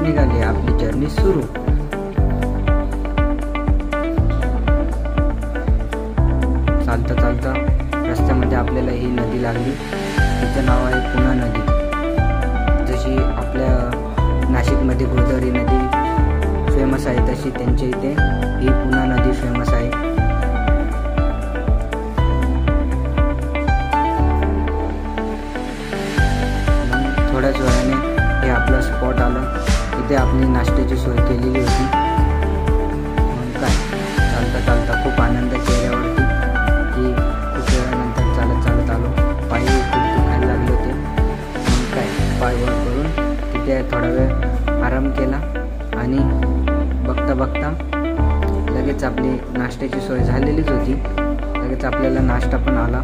निघाली आपली जर्नी सुरू। चालता चालता रस्त्यामध्ये आपल्याला ही नदी लागली, तिचं नाव आहे पुना नदी। जशी आपल्या नाशिकमध्ये गोदावरी नदी फेमस आहे तशी त्यांच्या इथे ही पुना नदी फेमस आहे। थोड्याच वेळाने हे आपलं स्पॉट आलं, इथे आपली नाश्त्याची सोय केलेली होती। मग काय चालता चालता खूप आनंद चेहऱ्यावरती की खूप वेळानंतर चालत चालत आलो, पाय खूप दुखायला लागले होते। मग काय पाय वर करून तिथे थोडा वेळ आराम केला आणि बघता बघता लगेच आपली नाश्त्याची सोय झालेलीच होती, लगेच आपल्याला नाश्ता पण आला।